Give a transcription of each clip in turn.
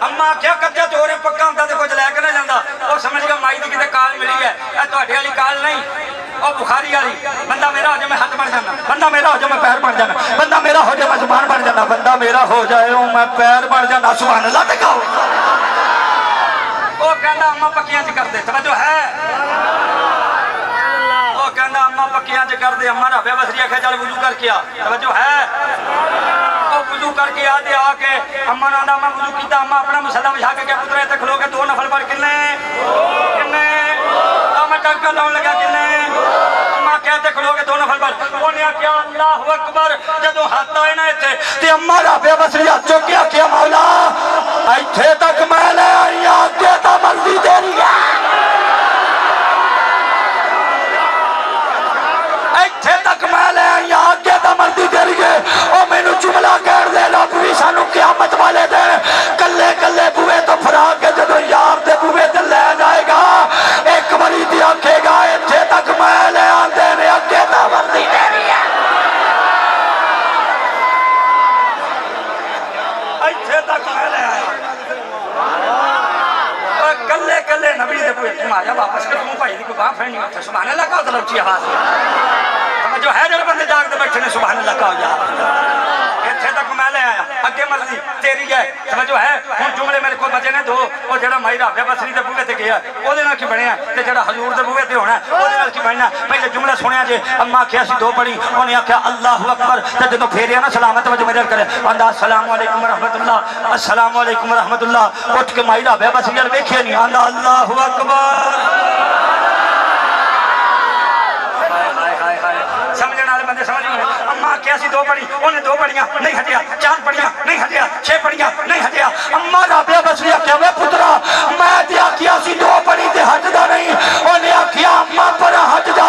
अम्मा आख्या कच्चा चोर पक्का होंदा ते कुछ लैके ना जांदा। वो समझ गया माई दी किते काल मिली है। तुहाडे वाली काल नहीं, और बुखारी वाली। बंदा मेरा हो जाए मैं हाथ बन जाना, बंदा मेरा हो जाए मैं पैर बन जाना, बंदा मेरा हो जाए मैं जुबान बन जाना, बंदा मेरा हो जाए मैं पैर बन जाना। सुभान अल्लाह दिखाओ। वो कहता अम्मा पक्कियां च कर दे, तवज्जो है। वो कहता अम्मा पक्कियां च कर दे। अम्मा राबे बसरी आखे चल वुजू करके आ, तवज्जो है। वो वुजू करके आ दे आके अम्मा ने आंदा अम्मा वुजू कीता। अम्मा अपना मसला बिछा के क्या पुत्रा इत्थे खलो के 2 नफल पढ़ किन्ने किन्ने मैं टंका लाउन लगा किन्ने। अम्मा कहते खलो के 2 नफल पढ़। उन्हें आख्या अल्लाहु अकबर। जदों हाथ आए ना इत्थे ते अम्मा राबे बसरी हाथ चुक के आख्या मौला इत्थे तक मैं ले आई अगे तां मर्जी तेरी है, इत्थे तक मैं ले आई अगे तां मर्जी तेरी है। ओ मैनू जुमला कह दे रब भी सानू क़यामत वाले दिन कल्ले कल्ले बूहे तो फरा के जदों यार दे बूहे ते ले जाएगा एक बारी ते आखेगा इत्थे तक मैं ले आंदे ने अगे तां मर्जी तेरी है, इत्थे तक मैं ले आया। कल्ले कल्ले नबी दे बूहे घुमाया वापस कर तू भाई दी कोई बाह फड़नी उठे। सुभान अल्लाह का मतलब ऊंची आवाज जो है जो बंदे जागते बैठे ने सुभान अल्लाह का हो जा। इत्थे तक मैं ले आया अगे मर्जी तेरी है, समझो है। हुण जुमले मेरे को बचे ने 2। वो जेड़ा माई राबे बसरी दे बूहे ते गया ओदे नाल की बनया ते जेड़ा हजूर दे बूहे ते होना ओदे नाल की बनना। पहले जुमला सुनिया जे अम्मा आख्या सी 2 पढ़ी। उन्हें आख्या अल्लाहु अकबर ते जदों फेरिया ना सलामत वजह मेरे करे आंदा अस्सलाम वालेकुम रहमतुल्लाह अस्सलाम वालेकुम रहमतुल्लाह। उठ के माई राबे बसरी वाल वेखिया नहीं आंदा अल्लाहु अकबर। अम्मा क्या सी 2 पढ़ी उन्हें 2 पढ़िया नहीं हटिया, 4 पढ़िया नहीं हटिया, 6 पढ़िया नहीं हटिया। अम्मा राबे बसरी आख्या वे पुत्रा मैं ते आख्या सी 2 पढ़ी ते हटदा नहीं। उन्हें आख्या अम्मा पर हट जा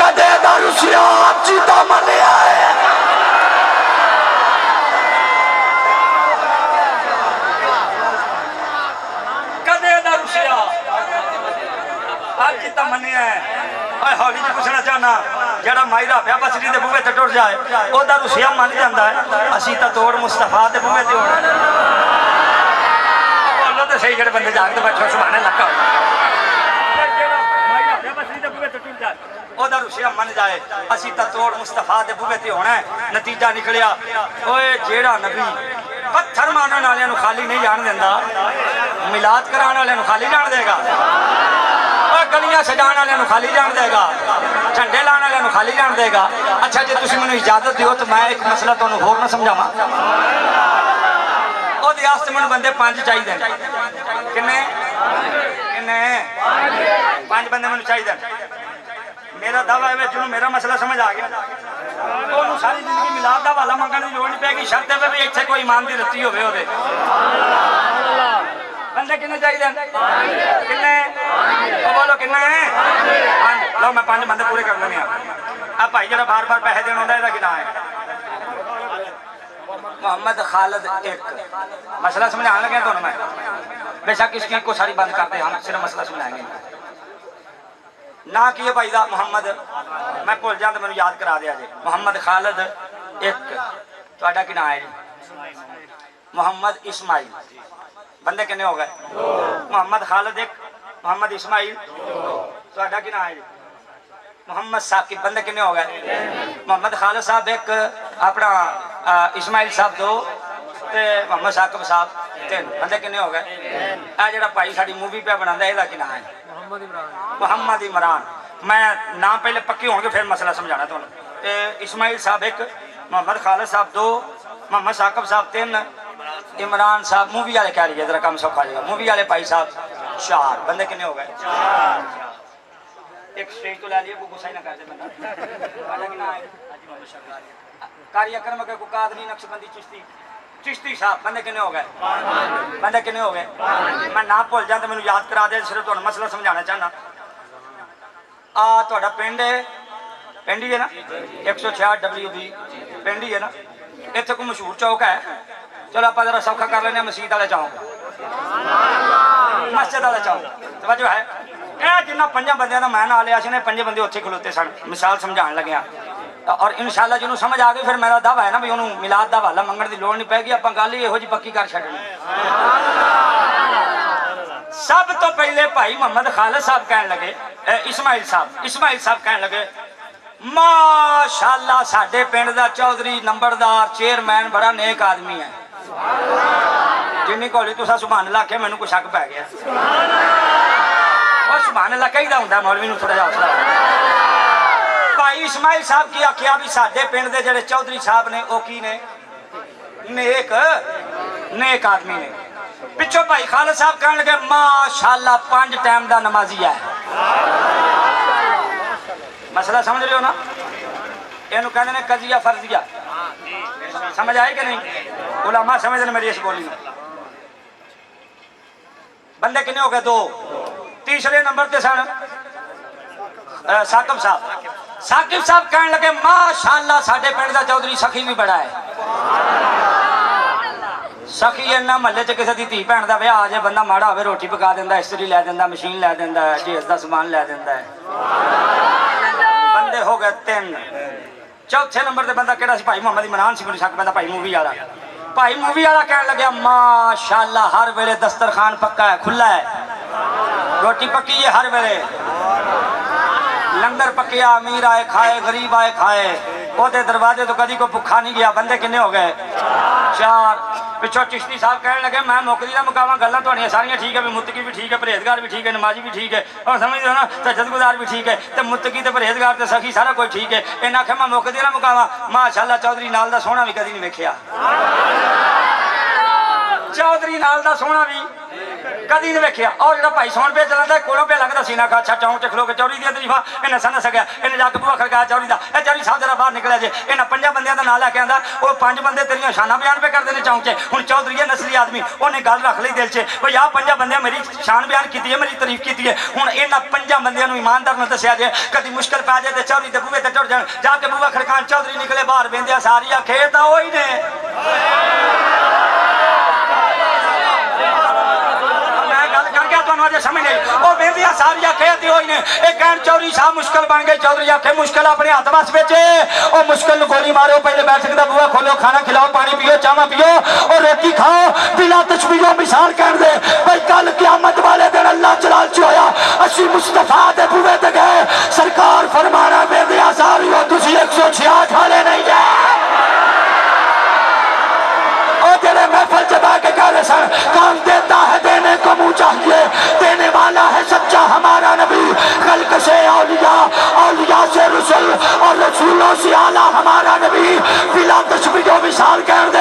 कदे दा रुसिया जीता मनिया है। कदे दा रुसिया आज जीता मनिया है। हौली जी पूछना चाहना जेड़ा माई राबे बसरी दे बूहे ते टुर जाए ओदा रुसिया मन जांदा है। असीं तां तोड़ मुस्तफा दे बूहे ते होना। बोलो ते सही जेड़े बंदे जागते बैठे सुभान अल्लाह का। जेड़ा माई राबे बसरी दे बूहे ते टुर जाए ओदा रुसिया मन जाए असीं तां तोड़ मुस्तफा दे बूहे ते होना है। नतीजा निकलिया ओए जेड़ा नबी पत्थर मारन वालियां नूं खाली नहीं जान दिंदा मिलाद कराने वालियां नूं खाली जान देगा, गलियां सजाने वाले खाली जान देगा, झंडे लाने वाले खाली जान देगा। अच्छा जे तुसीं मैनूं इजाजत दिओ तो मैं एक मसला तुहानूं होर ना समझावां। ओहदे वास्ते मैनूं बंदे 5 चाहिए। किन्ने किन्ने 5 बंदे मैनूं चाहिए। मेरा दावा है जिन्हों मेरा मसला समझ आ गया उन्होंने सारी जिंदगी मिलाद का हवाला मंगने की लोड़ नहीं पैगी। शर्त है भी इत्थे कोई ईमान की रत्ती होवे ओहदे। बंदे किन्ने चाहिए किन्ने बोलो किन्ने लो मैं 5 बंदे पूरे कर लेने। आ भाई जरा बार बार पैसे देना होंगे इसका क्या है मोहम्मद खालिद 1 मसला समझाने लगे तुहानूं मैं। बेशक इसकी को सारी बंद करते हम सिर्फ मसला समझाएंगे। ना की है भाई दा मोहम्मद मैं भुल जा तो मैं याद करा दिया जे। मोहम्मद खालिद 1 तुहाडा की नाम है जी मोहम्मद इस्माइल। बंदे किन्ने हो गए मोहम्मद खालिद 1 मोहम्मद इस्माइल तुहाडा की नाम है जी मोहम्मद साकिब। बंदे किन्ने हो गए मोहम्मद खालिद साहब 1 अपना इस्माइल साहब 2 ते मोहम्मद साकिब साहब 3। बंदे किन्ने हो गए। आ जेड़ा भाई साडी मूवी पे बनांदा ਇਹਦਾ की नाम है मोहम्मद इमरान। मैं नाम पहले पक्के होंगे फिर मसला समझाना तुहानूं। इस्माइल साहब 1 मोहम्मद खालिद साहब 2 मोहम्मद साकिब साहब 3 इमरान साहब मूवी वाले कह रही है जरा कम सौखा जाएगा। मूवी वाले भाई साहब 4। बंदे किन्ने हो गए 4। एक स्टेज तो ला लिया गुस्सा ही ना कर दे बंदा। कारी अकरम के कादरी नक्शबंदी चिश्ती चिश्ती साहब। बंदे किन्ने हो गए बंदे किन्ने हो गए। मैं ना भुल जा तो मैनूं याद करा दे सिर्फ तुहानूं मसला समझाना चाहना। आ तुहाडा पिंड है पिंड ही है ना 166 WB पिंड ही है ना। इत्थे कोई मशहूर चौक है चलो आप जरा सौखा कर लेने मसीत वाले चौक मस्जिद वाले चौक तवज्जो है। यह जिन्ना 5 बंदियां दा मैं नाम लिया सी 5 बंदे उत्थे खलोते सन। मिसाल समझाण लग्या और इंशाअल्लाह जिन्होंने समझ आ गई फिर मेरा दावा है ना भी उन्होंने मिलाद दा हवाला मंगण की लोड़ नहीं पैगी, आप गल ही इहो जी पक्की कर छड्डनी। सब तो पहले भाई मोहम्मद खालिद साहब कहन लगे, इस्माइल साहब कहन लगे माशाअल्लाह साडे पिंड दा चौधरी नंबरदार चेयरमैन बड़ा नेक आदमी है। जिन्नी घोली तुसा सुभान अल्लाह के मैनू कोई शक पै गया। और सुभान अल्लाह कहीदा हुंदा मौलवी नूं थोड़ा जिहा हौसला। भाई इस्माइल साहब की आख्या भी साडे पिंड दे जेड़े चौधरी साहब ने वो की ने नेक आदमी ने। पिछों भाई खालिद साहब कहन लगे माशाअल्लाह 5 टाइम दा नमाजी है। मसला समझ रहे हो ना? इनू कहते हैं कजिया फर्जिया। समझ आए कि नहीं? उलमा समझ मेरी इस बोली में। बंदे कितने हो गए? 2। तीसरे नंबर पे सन साकिब साहब कहने लगे माशाअल्लाह साडे पिंड दा चौधरी सखी भी बड़ा है। सखी इन्ना महल्ले च किसी की धी भैन का विआह आ जाए बंदा माड़ा होवे रोटी पका देंदा, इस्त्री लै देंदा, मशीन लै देंदा, जेस का समान लै देंदा है। बंदे हो गए 3। चौथे नंबर पे बंदा केड़ा सी? भाई मोहम्मद इमरान सी। शक पैंदा भाई मूवी वाला कहने लगे माशाअल्लाह हर वेले दस्तरखान पक्का है, खुला है, रोटी पक्की है हर वेले, लंगर पक्या, अमीर आए खाए गरीब आए खाए, ओदे दरवाजे तो कदी को भुखा नहीं गया। बंदे किन्ने हो गए? 4। पिछों चिश्ती साहब कहने लगे मैं मुकदी ना मुकावा गल्लां तुहाडियां सारियां ठीक है, मुत्तकी भी ठीक है, परहेजगार भी ठीक है, नमाजी भी ठीक है, और समझ दो ना तजद्दुदार भी ठीक है, तो मुत्तकी ते परहेजगार ते सखी सारा कुछ ठीक है। इन्हें आख्या मैं मुकदी ना मुकावा माशाअल्लाह चौधरी नाल दा सोहना भी कदी नहीं वेखिया। चौधरी नाल दा सोहना भी कदी नहीं वेखिया। और जो भाई सोन पे चलता कोलों पे लगता सीना का अच्छा चौंक च खलो के चौधरी दी तरीफा इन्हें सन सकिया, इन्हें जाके बुआ खड़काया चौधरी का, चौधरी साहब जरा बाहर निकलिया जे, इन्हें 5 बंदियों का नाम लैके आंदा, वो 5 बंदे तेरिया शाना बयान पे करते हैं चौंक च। हुण चौधरी है नस्ली आदमी, उन्हें गल रख ली दिल च भाई आ 5 बंदे मेरी शान बयान की है, मेरी तारीफ की है। हुण इन्हां 5 बंदियों ईमानदार ने दसिया जे कभी मुश्किल पै जाए तो चौधरी के बूहे ते टुर जान, जाके बुआ खड़कान चौधरी निकले बाहर बेंदिया सारिया खेत वही ने। समझ नहीं वो बेंदियां सारिया खेत होई ने। एक कहन चौधरी साहब मुश्किल बन गई। चौधरी आखे मुश्किल अपने हाथ बस बेचे, और मुश्किल गोली मारो, पहले बैठक का बुआ खोलो, खाना खिलाओ, पानी पियो, चावा पियो और रोटी खाओ, बिला तस्वीरों मिसाल कर दे भाई कल क़यामत वाले दिन अल्लाह जलाल च होया असी मुस्तफा दे बुए ते गए, सरकार फरमाना बेंदियां सारियो तुसी 166 वाले नहीं है। तेरे महफल से बाके कह रहे सर काम देता है देने को मुँह चाहिए, देने वाला है सच्चा हमारा नबी, खल्क से औलिया, औलिया से रसूल और रसूलों से आला हमारा नबी, बिला तस्वीरों मिसाल कर दे